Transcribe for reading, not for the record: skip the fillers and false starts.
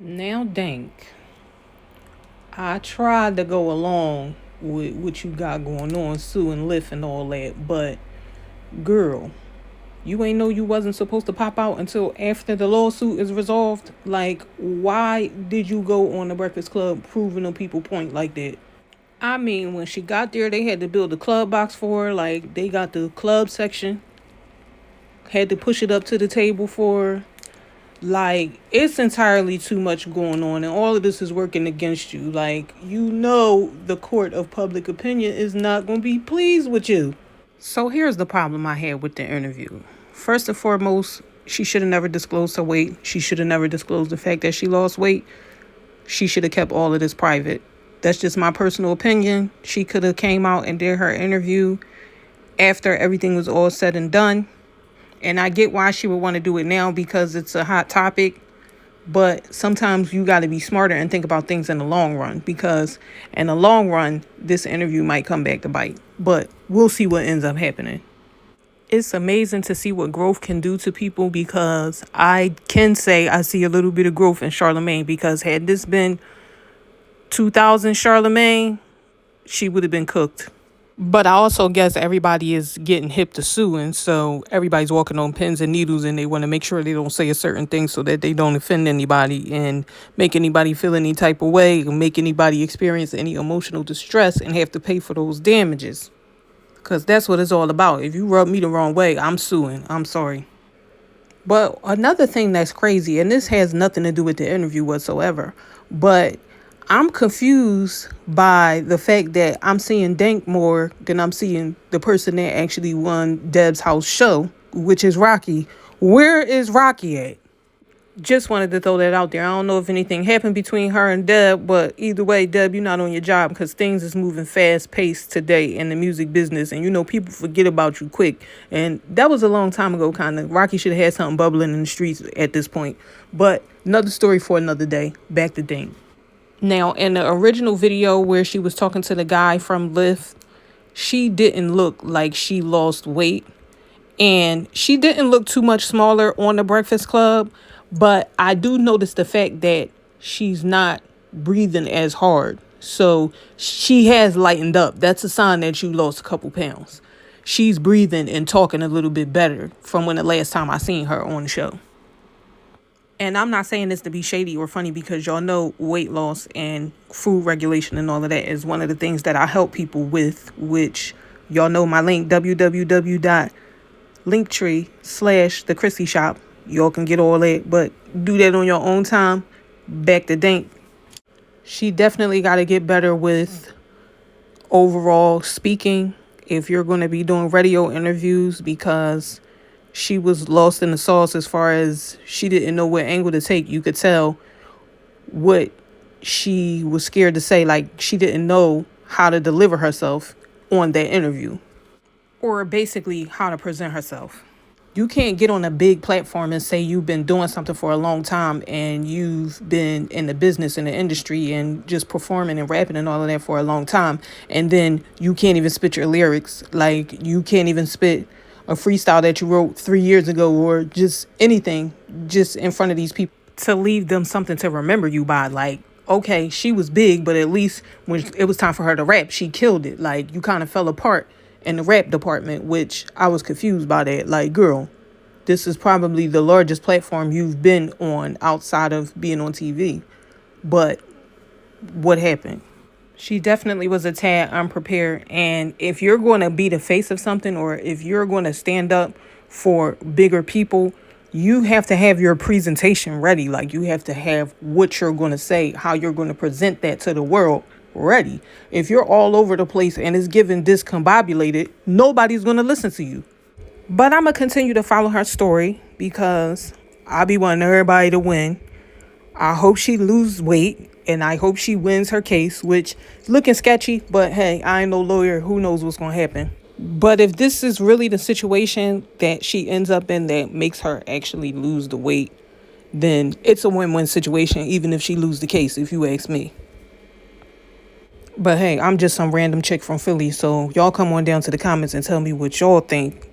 Now, Dank, I tried to go along with what you got going on, Sue and Lyft and all that, but girl, you ain't know you wasn't supposed to pop out until after the lawsuit is resolved. Like, why did you go on the Breakfast Club proving a people point like that? I mean, when she got there, they had to build a club box for her. Like, they got the club section, had to push it up to the table for her. Like, it's entirely too much going on, and all of this is working against you. Like, the court of public opinion is not going to be pleased with you. So here's the problem I had with the interview. First and foremost, she should have never disclosed her weight. She should have never disclosed the fact that she lost weight. She should have kept all of this private. That's just my personal opinion. She could have came out and did her interview after everything was all said and done. And I get why she would want to do it now because it's a hot topic. But sometimes you got to be smarter and think about things in the long run, because in the long run, this interview might come back to bite. But we'll see what ends up happening. It's amazing to see what growth can do to people, because I can say I see a little bit of growth in Charlemagne, because had this been 2000 Charlemagne, she would have been cooked. But I also guess everybody is getting hip to suing, so everybody's walking on pins and needles, and they want to make sure they don't say a certain thing so that they don't offend anybody and make anybody feel any type of way or make anybody experience any emotional distress and have to pay for those damages. Because that's what it's all about. If you rub me the wrong way, I'm suing. I'm sorry. But another thing that's crazy, and this has nothing to do with the interview whatsoever, but I'm confused by the fact that I'm seeing Dank more than I'm seeing the person that actually won Deb's house show, which is Rocky. Where is Rocky at? Just wanted to throw that out there. I don't know if anything happened between her and Deb, but either way, Deb, you're not on your job, because things is moving fast paced today in the music business, and people forget about you quick. And that was a long time ago, kind of. Rocky should have had something bubbling in the streets at this point. But another story for another day. Back to Dane. Now, in the original video where she was talking to the guy from Lyft, she didn't look like she lost weight. And she didn't look too much smaller on the Breakfast Club. But I do notice the fact that she's not breathing as hard. So she has lightened up. That's a sign that you lost a couple pounds. She's breathing and talking a little bit better from when the last time I seen her on the show. And I'm not saying this to be shady or funny, because y'all know weight loss and food regulation and all of that is one of the things that I help people with, which y'all know my link, www.linktree/the Chrissy Shop. Y'all can get all that, but do that on your own time. Back to Dank. She definitely got to get better with overall speaking if you're going to be doing radio interviews, because she was lost in the sauce as far as she didn't know what angle to take. You could tell what she was scared to say. Like, she didn't know how to deliver herself on that interview, or basically how to present herself. You can't get on a big platform and say you've been doing something for a long time and you've been in the business, in the industry, and just performing and rapping and all of that for a long time, and then you can't even spit your lyrics. Like, you can't even spit a freestyle that you wrote 3 years ago, or just anything, just in front of these people, to leave them something to remember you by. Like, okay, she was big, but at least when it was time for her to rap, she killed it. Like, you kind of fell apart in the rap department, which I was confused by that. Like, girl, this is probably the largest platform you've been on outside of being on TV. But what happened? She definitely was a tad unprepared. And if you're going to be the face of something, or if you're going to stand up for bigger people, you have to have your presentation ready. Like, you have to have what you're going to say, how you're going to present that to the world ready. If you're all over the place and it's given discombobulated, nobody's going to listen to you. But I'm going to continue to follow her story, because I be wanting everybody to win. I hope she loses weight, and I hope she wins her case, which is looking sketchy. But hey, I ain't no lawyer. Who knows what's going to happen? But if this is really the situation that she ends up in that makes her actually lose the weight, then it's a win-win situation, even if she loses the case, if you ask me. But hey, I'm just some random chick from Philly, so y'all come on down to the comments and tell me what y'all think